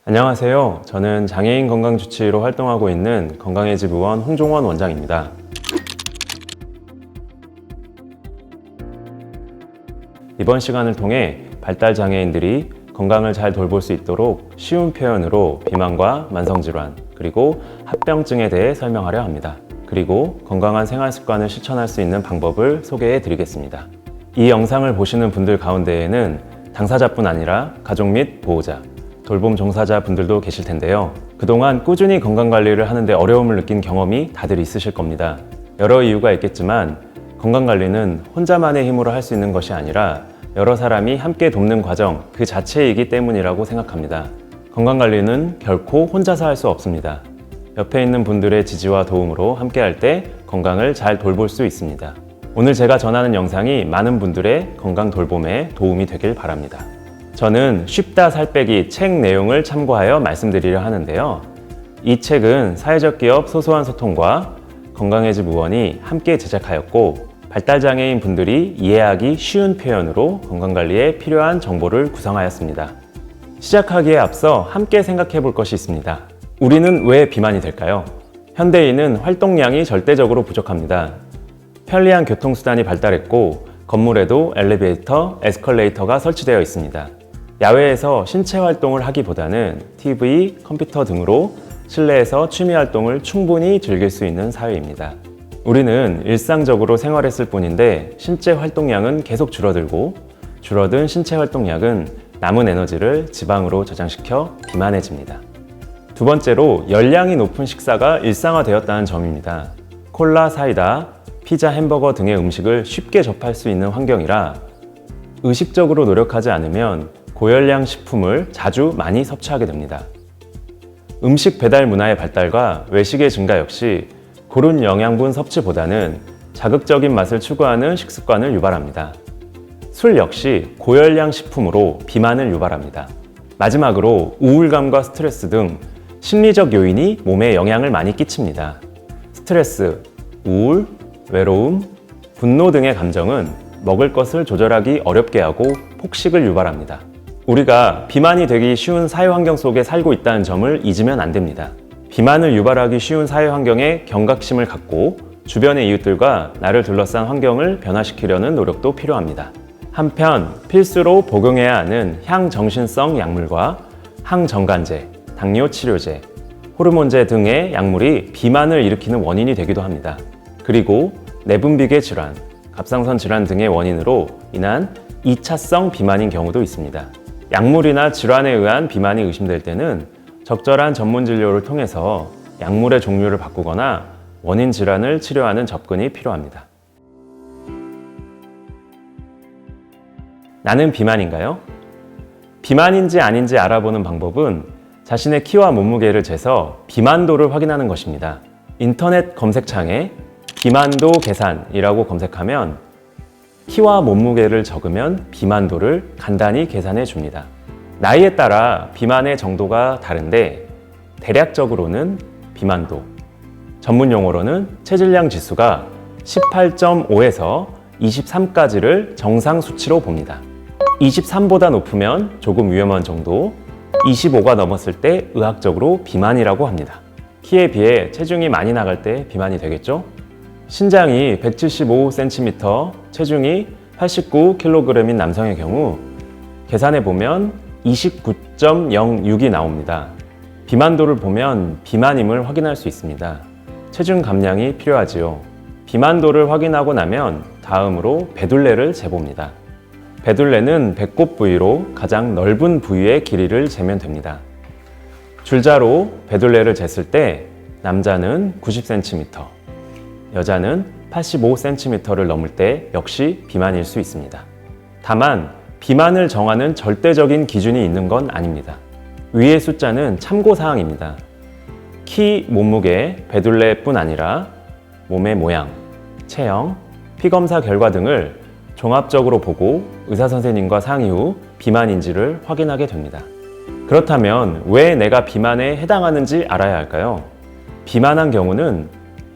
안녕하세요. 저는 장애인 건강주치의로 활동하고 있는 건강의 집 의원 홍종원 원장입니다. 이번 시간을 통해 발달장애인들이 건강을 잘 돌볼 수 있도록 쉬운 표현으로 비만과 만성질환, 그리고 합병증에 대해 설명하려 합니다. 그리고 건강한 생활습관을 실천할 수 있는 방법을 소개해 드리겠습니다. 이 영상을 보시는 분들 가운데에는 당사자뿐 아니라 가족 및 보호자, 돌봄 종사자 분들도 계실 텐데요. 그동안 꾸준히 건강관리를 하는데 어려움을 느낀 경험이 다들 있으실 겁니다. 여러 이유가 있겠지만 건강관리는 혼자만의 힘으로 할 수 있는 것이 아니라 여러 사람이 함께 돕는 과정 그 자체이기 때문이라고 생각합니다. 건강관리는 결코 혼자서 할 수 없습니다. 옆에 있는 분들의 지지와 도움으로 함께 할 때 건강을 잘 돌볼 수 있습니다. 오늘 제가 전하는 영상이 많은 분들의 건강 돌봄에 도움이 되길 바랍니다. 저는 쉽다 살 빼기 책 내용을 참고하여 말씀드리려 하는데요. 이 책은 사회적 기업 소소한 소통과 건강의 집 의원이 함께 제작하였고 발달장애인 분들이 이해하기 쉬운 표현으로 건강관리에 필요한 정보를 구성하였습니다. 시작하기에 앞서 함께 생각해 볼 것이 있습니다. 우리는 왜 비만이 될까요? 현대인은 활동량이 절대적으로 부족합니다. 편리한 교통수단이 발달했고 건물에도 엘리베이터, 에스컬레이터가 설치되어 있습니다. 야외에서 신체 활동을 하기보다는 TV, 컴퓨터 등으로 실내에서 취미 활동을 충분히 즐길 수 있는 사회입니다. 우리는 일상적으로 생활했을 뿐인데 신체 활동량은 계속 줄어들고 줄어든 신체 활동량은 남은 에너지를 지방으로 저장시켜 비만해집니다. 두 번째로 열량이 높은 식사가 일상화되었다는 점입니다. 콜라, 사이다, 피자, 햄버거 등의 음식을 쉽게 접할 수 있는 환경이라 의식적으로 노력하지 않으면 고열량 식품을 자주 많이 섭취하게 됩니다. 음식 배달 문화의 발달과 외식의 증가 역시 고른 영양분 섭취보다는 자극적인 맛을 추구하는 식습관을 유발합니다. 술 역시 고열량 식품으로 비만을 유발합니다. 마지막으로 우울감과 스트레스 등 심리적 요인이 몸에 영향을 많이 끼칩니다. 스트레스, 우울, 외로움, 분노 등의 감정은 먹을 것을 조절하기 어렵게 하고 폭식을 유발합니다. 우리가 비만이 되기 쉬운 사회 환경 속에 살고 있다는 점을 잊으면 안 됩니다. 비만을 유발하기 쉬운 사회 환경에 경각심을 갖고 주변의 이웃들과 나를 둘러싼 환경을 변화시키려는 노력도 필요합니다. 한편 필수로 복용해야 하는 향정신성 약물과 항정관제, 당뇨 치료제, 호르몬제 등의 약물이 비만을 일으키는 원인이 되기도 합니다. 그리고 내분비계 질환, 갑상선 질환 등의 원인으로 인한 2차성 비만인 경우도 있습니다. 약물이나 질환에 의한 비만이 의심될 때는 적절한 전문 진료를 통해서 약물의 종류를 바꾸거나 원인 질환을 치료하는 접근이 필요합니다. 나는 비만인가요? 비만인지 아닌지 알아보는 방법은 자신의 키와 몸무게를 재서 비만도를 확인하는 것입니다. 인터넷 검색창에 비만도 계산이라고 검색하면 키와 몸무게를 적으면 비만도를 간단히 계산해 줍니다. 나이에 따라 비만의 정도가 다른데 대략적으로는 비만도, 전문 용어로는 체질량 지수가 18.5에서 23까지를 정상 수치로 봅니다. 23보다 높으면 조금 위험한 정도, 25가 넘었을 때 의학적으로 비만이라고 합니다. 키에 비해 체중이 많이 나갈 때 비만이 되겠죠? 신장이 175cm, 체중이 89kg인 남성의 경우 계산해보면 29.06이 나옵니다. 비만도를 보면 비만임을 확인할 수 있습니다. 체중 감량이 필요하지요. 비만도를 확인하고 나면 다음으로 배둘레를 재봅니다. 배둘레는 배꼽 부위로 가장 넓은 부위의 길이를 재면 됩니다. 줄자로 배둘레를 쟀을 때 남자는 90cm, 여자는 85cm를 넘을 때 역시 비만일 수 있습니다. 다만 비만을 정하는 절대적인 기준이 있는 건 아닙니다. 위의 숫자는 참고사항입니다. 키, 몸무게, 배둘레뿐 아니라 몸의 모양, 체형, 피검사 결과 등을 종합적으로 보고 의사선생님과 상의 후 비만인지를 확인하게 됩니다. 그렇다면 왜 내가 비만에 해당하는지 알아야 할까요? 비만한 경우는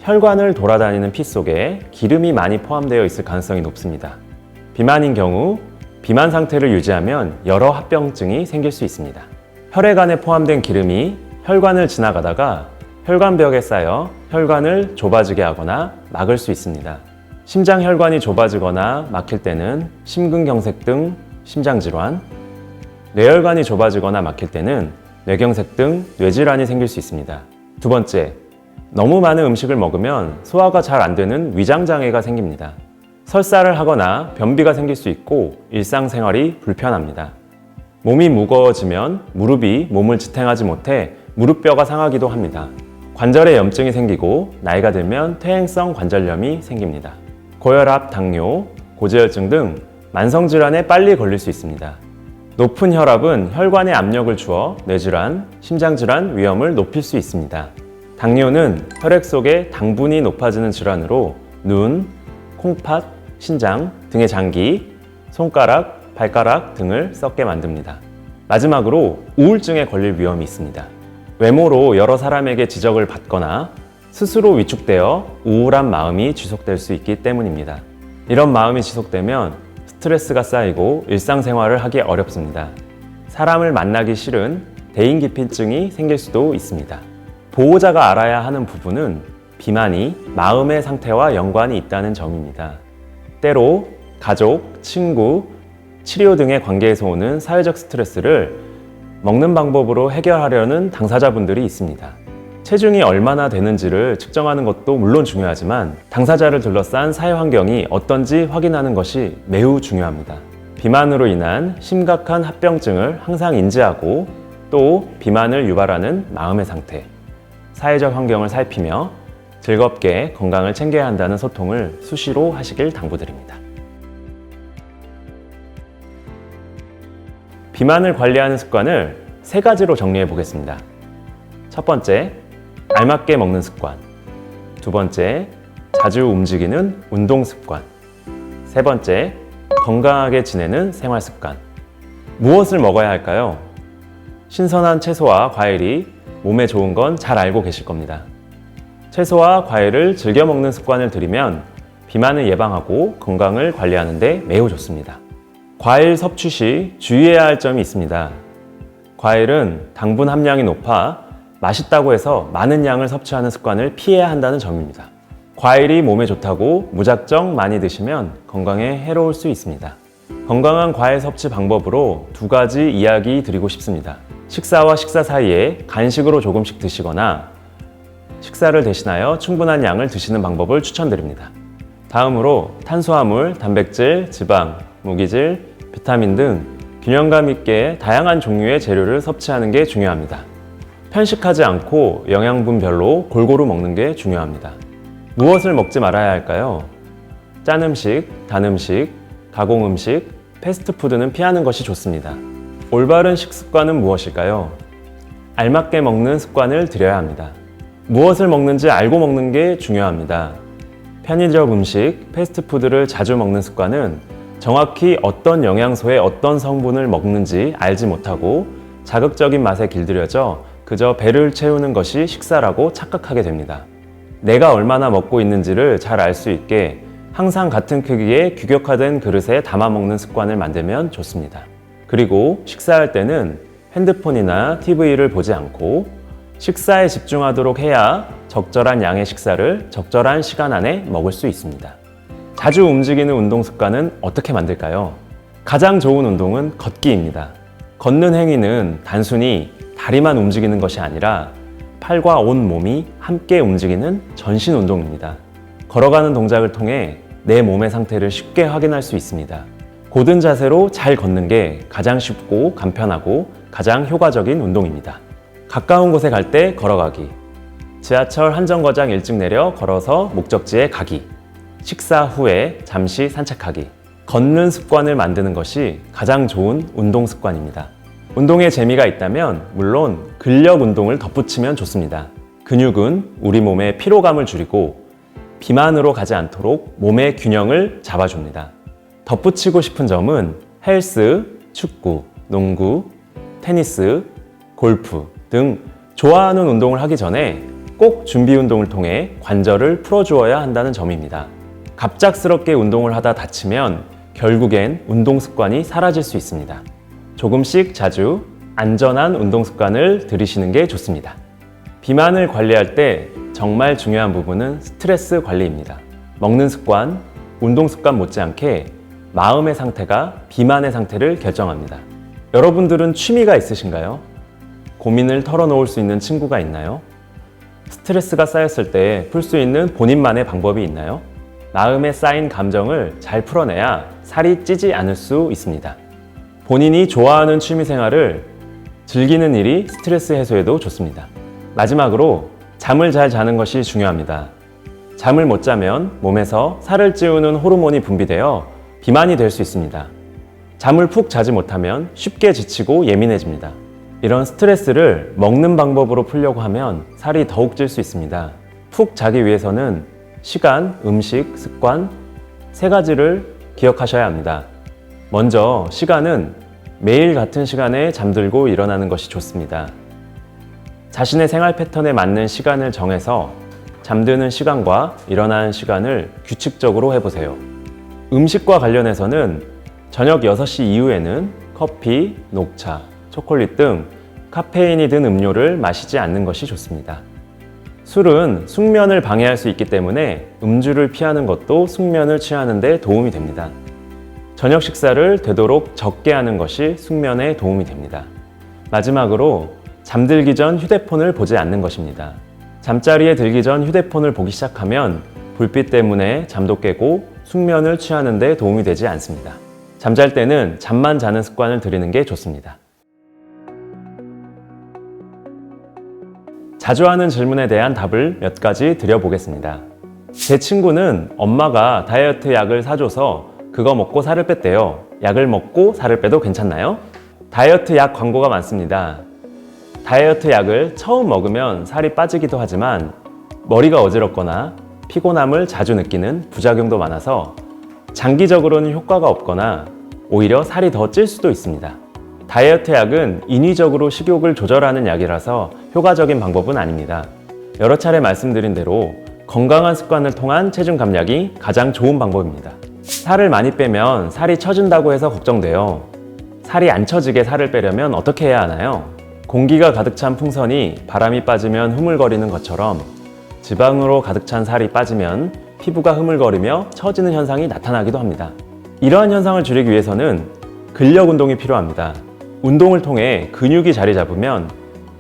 혈관을 돌아다니는 피 속에 기름이 많이 포함되어 있을 가능성이 높습니다. 비만인 경우 비만 상태를 유지하면 여러 합병증이 생길 수 있습니다. 혈액안에 포함된 기름이 혈관을 지나가다가 혈관벽에 쌓여 혈관을 좁아지게 하거나 막을 수 있습니다. 심장 혈관이 좁아지거나 막힐 때는 심근경색 등 심장질환, 뇌혈관이 좁아지거나 막힐 때는 뇌경색 등 뇌질환이 생길 수 있습니다. 두 번째, 너무 많은 음식을 먹으면 소화가 잘 안 되는 위장장애가 생깁니다. 설사를 하거나 변비가 생길 수 있고 일상생활이 불편합니다. 몸이 무거워지면 무릎이 몸을 지탱하지 못해 무릎뼈가 상하기도 합니다. 관절에 염증이 생기고 나이가 들면 퇴행성 관절염이 생깁니다. 고혈압, 당뇨, 고지혈증 등 만성질환에 빨리 걸릴 수 있습니다. 높은 혈압은 혈관에 압력을 주어 뇌질환, 심장질환 위험을 높일 수 있습니다. 당뇨는 혈액 속에 당분이 높아지는 질환으로 눈, 콩팥, 신장 등의 장기, 손가락, 발가락 등을 썩게 만듭니다. 마지막으로 우울증에 걸릴 위험이 있습니다. 외모로 여러 사람에게 지적을 받거나 스스로 위축되어 우울한 마음이 지속될 수 있기 때문입니다. 이런 마음이 지속되면 스트레스가 쌓이고 일상생활을 하기 어렵습니다. 사람을 만나기 싫은 대인기피증이 생길 수도 있습니다. 보호자가 알아야 하는 부분은 비만이 마음의 상태와 연관이 있다는 점입니다. 때로 가족, 친구, 치료 등의 관계에서 오는 사회적 스트레스를 먹는 방법으로 해결하려는 당사자분들이 있습니다. 체중이 얼마나 되는지를 측정하는 것도 물론 중요하지만 당사자를 둘러싼 사회 환경이 어떤지 확인하는 것이 매우 중요합니다. 비만으로 인한 심각한 합병증을 항상 인지하고 또 비만을 유발하는 마음의 상태, 사회적 환경을 살피며 즐겁게 건강을 챙겨야 한다는 소통을 수시로 하시길 당부드립니다. 비만을 관리하는 습관을 3가지로 정리해 보겠습니다. 첫 번째, 알맞게 먹는 습관. 두 번째, 자주 움직이는 운동 습관. 세 번째, 건강하게 지내는 생활 습관. 무엇을 먹어야 할까요? 신선한 채소와 과일이 몸에 좋은 건 잘 알고 계실 겁니다. 채소와 과일을 즐겨 먹는 습관을 들이면 비만을 예방하고 건강을 관리하는 데 매우 좋습니다. 과일 섭취 시 주의해야 할 점이 있습니다. 과일은 당분 함량이 높아 맛있다고 해서 많은 양을 섭취하는 습관을 피해야 한다는 점입니다. 과일이 몸에 좋다고 무작정 많이 드시면 건강에 해로울 수 있습니다. 건강한 과일 섭취 방법으로 2가지 이야기 드리고 싶습니다. 식사와 식사 사이에 간식으로 조금씩 드시거나 식사를 대신하여 충분한 양을 드시는 방법을 추천드립니다. 다음으로 탄수화물, 단백질, 지방, 무기질, 비타민 등 균형감 있게 다양한 종류의 재료를 섭취하는 게 중요합니다. 편식하지 않고 영양분별로 골고루 먹는 게 중요합니다. 무엇을 먹지 말아야 할까요? 짠 음식, 단 음식, 가공 음식, 패스트푸드는 피하는 것이 좋습니다. 올바른 식습관은 무엇일까요? 알맞게 먹는 습관을 들여야 합니다. 무엇을 먹는지 알고 먹는 게 중요합니다. 편의점 음식, 패스트푸드를 자주 먹는 습관은 정확히 어떤 영양소에 어떤 성분을 먹는지 알지 못하고 자극적인 맛에 길들여져 그저 배를 채우는 것이 식사라고 착각하게 됩니다. 내가 얼마나 먹고 있는지를 잘 알 수 있게 항상 같은 크기의 규격화된 그릇에 담아 먹는 습관을 만들면 좋습니다. 그리고 식사할 때는 핸드폰이나 TV를 보지 않고 식사에 집중하도록 해야 적절한 양의 식사를 적절한 시간 안에 먹을 수 있습니다. 자주 움직이는 운동 습관은 어떻게 만들까요? 가장 좋은 운동은 걷기입니다. 걷는 행위는 단순히 다리만 움직이는 것이 아니라 팔과 온 몸이 함께 움직이는 전신 운동입니다. 걸어가는 동작을 통해 내 몸의 상태를 쉽게 확인할 수 있습니다. 고든 자세로 잘 걷는 게 가장 쉽고 간편하고 가장 효과적인 운동입니다. 가까운 곳에 갈 때 걸어가기, 지하철 한 정거장 일찍 내려 걸어서 목적지에 가기, 식사 후에 잠시 산책하기. 걷는 습관을 만드는 것이 가장 좋은 운동 습관입니다. 운동에 재미가 있다면 물론 근력 운동을 덧붙이면 좋습니다. 근육은 우리 몸의 피로감을 줄이고 비만으로 가지 않도록 몸의 균형을 잡아줍니다. 덧붙이고 싶은 점은 헬스, 축구, 농구, 테니스, 골프 등 좋아하는 운동을 하기 전에 꼭 준비 운동을 통해 관절을 풀어주어야 한다는 점입니다. 갑작스럽게 운동을 하다 다치면 결국엔 운동 습관이 사라질 수 있습니다. 조금씩 자주 안전한 운동 습관을 들이시는 게 좋습니다. 비만을 관리할 때 정말 중요한 부분은 스트레스 관리입니다. 먹는 습관, 운동 습관 못지않게 마음의 상태가 비만의 상태를 결정합니다. 여러분들은 취미가 있으신가요? 고민을 털어놓을 수 있는 친구가 있나요? 스트레스가 쌓였을 때 풀 수 있는 본인만의 방법이 있나요? 마음에 쌓인 감정을 잘 풀어내야 살이 찌지 않을 수 있습니다. 본인이 좋아하는 취미 생활을 즐기는 일이 스트레스 해소에도 좋습니다. 마지막으로 잠을 잘 자는 것이 중요합니다. 잠을 못 자면 몸에서 살을 찌우는 호르몬이 분비되어 비만이 될 수 있습니다. 잠을 푹 자지 못하면 쉽게 지치고 예민해집니다. 이런 스트레스를 먹는 방법으로 풀려고 하면 살이 더욱 찔 수 있습니다. 푹 자기 위해서는 시간, 음식, 습관 3가지를 기억하셔야 합니다. 먼저 시간은 매일 같은 시간에 잠들고 일어나는 것이 좋습니다. 자신의 생활 패턴에 맞는 시간을 정해서 잠드는 시간과 일어나는 시간을 규칙적으로 해보세요. 음식과 관련해서는 저녁 6시 이후에는 커피, 녹차, 초콜릿 등 카페인이 든 음료를 마시지 않는 것이 좋습니다. 술은 숙면을 방해할 수 있기 때문에 음주를 피하는 것도 숙면을 취하는 데 도움이 됩니다. 저녁 식사를 되도록 적게 하는 것이 숙면에 도움이 됩니다. 마지막으로 잠들기 전 휴대폰을 보지 않는 것입니다. 잠자리에 들기 전 휴대폰을 보기 시작하면 불빛 때문에 잠도 깨고 숙면을 취하는 데 도움이 되지 않습니다. 잠잘 때는 잠만 자는 습관을 들이는 게 좋습니다. 자주 하는 질문에 대한 답을 몇 가지 드려보겠습니다. 제 친구는 엄마가 다이어트 약을 사줘서 그거 먹고 살을 뺐대요. 약을 먹고 살을 빼도 괜찮나요? 다이어트 약 광고가 많습니다. 다이어트 약을 처음 먹으면 살이 빠지기도 하지만 머리가 어지럽거나 피곤함을 자주 느끼는 부작용도 많아서 장기적으로는 효과가 없거나 오히려 살이 더 찔 수도 있습니다. 다이어트 약은 인위적으로 식욕을 조절하는 약이라서 효과적인 방법은 아닙니다. 여러 차례 말씀드린 대로 건강한 습관을 통한 체중 감량이 가장 좋은 방법입니다. 살을 많이 빼면 살이 처진다고 해서 걱정돼요. 살이 안 처지게 살을 빼려면 어떻게 해야 하나요? 공기가 가득 찬 풍선이 바람이 빠지면 흐물거리는 것처럼 지방으로 가득 찬 살이 빠지면 피부가 흐물거리며 처지는 현상이 나타나기도 합니다. 이러한 현상을 줄이기 위해서는 근력 운동이 필요합니다. 운동을 통해 근육이 자리 잡으면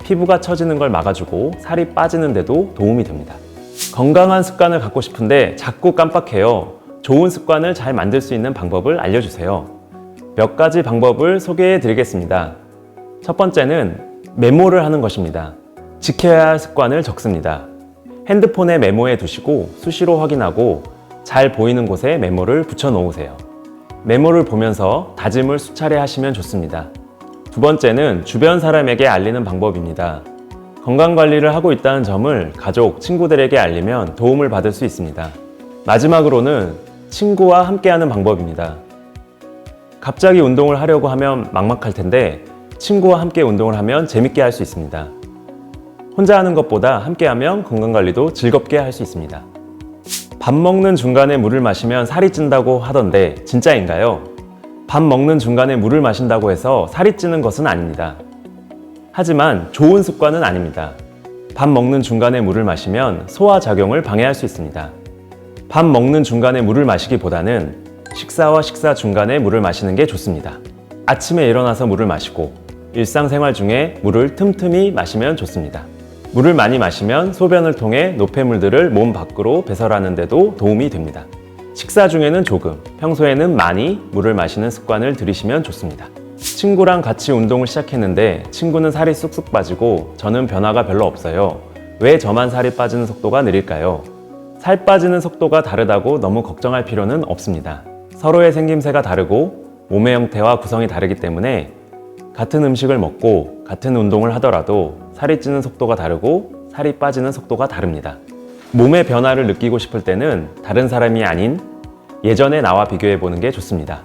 피부가 처지는 걸 막아주고 살이 빠지는 데도 도움이 됩니다. 건강한 습관을 갖고 싶은데 자꾸 깜빡해요. 좋은 습관을 잘 만들 수 있는 방법을 알려주세요. 몇 가지 방법을 소개해 드리겠습니다. 첫 번째는 메모를 하는 것입니다. 지켜야 할 습관을 적습니다. 핸드폰에 메모해 두시고 수시로 확인하고 잘 보이는 곳에 메모를 붙여 놓으세요. 메모를 보면서 다짐을 수차례 하시면 좋습니다. 두 번째는 주변 사람에게 알리는 방법입니다. 건강관리를 하고 있다는 점을 가족, 친구들에게 알리면 도움을 받을 수 있습니다. 마지막으로는 친구와 함께하는 방법입니다. 갑자기 운동을 하려고 하면 막막할 텐데 친구와 함께 운동을 하면 재밌게 할 수 있습니다. 혼자 하는 것보다 함께하면 건강관리도 즐겁게 할 수 있습니다. 밥 먹는 중간에 물을 마시면 살이 찐다고 하던데 진짜인가요? 밥 먹는 중간에 물을 마신다고 해서 살이 찌는 것은 아닙니다. 하지만 좋은 습관은 아닙니다. 밥 먹는 중간에 물을 마시면 소화작용을 방해할 수 있습니다. 밥 먹는 중간에 물을 마시기보다는 식사와 식사 중간에 물을 마시는 게 좋습니다. 아침에 일어나서 물을 마시고 일상생활 중에 물을 틈틈이 마시면 좋습니다. 물을 많이 마시면 소변을 통해 노폐물들을 몸 밖으로 배설하는 데도 도움이 됩니다. 식사 중에는 조금, 평소에는 많이 물을 마시는 습관을 들이시면 좋습니다. 친구랑 같이 운동을 시작했는데 친구는 살이 쑥쑥 빠지고 저는 변화가 별로 없어요. 왜 저만 살이 빠지는 속도가 느릴까요? 살 빠지는 속도가 다르다고 너무 걱정할 필요는 없습니다. 서로의 생김새가 다르고 몸의 형태와 구성이 다르기 때문에 같은 음식을 먹고 같은 운동을 하더라도 살이 찌는 속도가 다르고 살이 빠지는 속도가 다릅니다. 몸의 변화를 느끼고 싶을 때는 다른 사람이 아닌 예전의 나와 비교해 보는 게 좋습니다.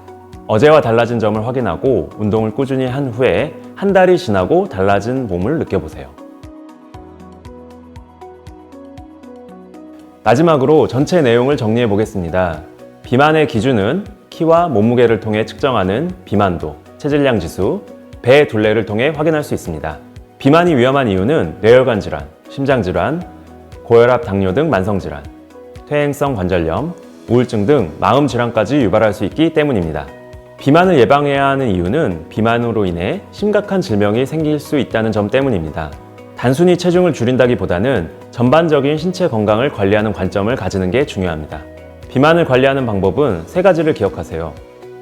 어제와 달라진 점을 확인하고 운동을 꾸준히 한 후에 한 달이 지나고 달라진 몸을 느껴보세요. 마지막으로 전체 내용을 정리해 보겠습니다. 비만의 기준은 키와 몸무게를 통해 측정하는 비만도, 체질량 지수, 배 둘레를 통해 확인할 수 있습니다. 비만이 위험한 이유는 뇌혈관 질환, 심장 질환, 고혈압, 당뇨 등 만성 질환, 퇴행성 관절염, 우울증 등 마음 질환까지 유발할 수 있기 때문입니다. 비만을 예방해야 하는 이유는 비만으로 인해 심각한 질병이 생길 수 있다는 점 때문입니다. 단순히 체중을 줄인다기보다는 전반적인 신체 건강을 관리하는 관점을 가지는 게 중요합니다. 비만을 관리하는 방법은 3가지를 기억하세요.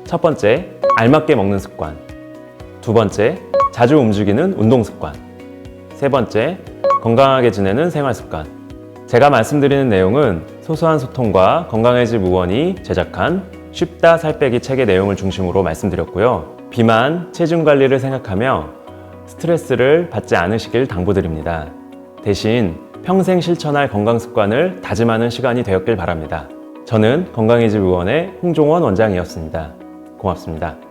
첫 번째, 알맞게 먹는 습관. 두 번째, 자주 움직이는 운동 습관. 세 번째, 건강하게 지내는 생활 습관. 제가 말씀드리는 내용은 소소한 소통과 건강해질 무원이 제작한 쉽다 살 빼기 책의 내용을 중심으로 말씀드렸고요. 비만, 체중 관리를 생각하며 스트레스를 받지 않으시길 당부드립니다. 대신 평생 실천할 건강 습관을 다짐하는 시간이 되었길 바랍니다. 저는 건강해질 무원의 홍종원 원장이었습니다. 고맙습니다.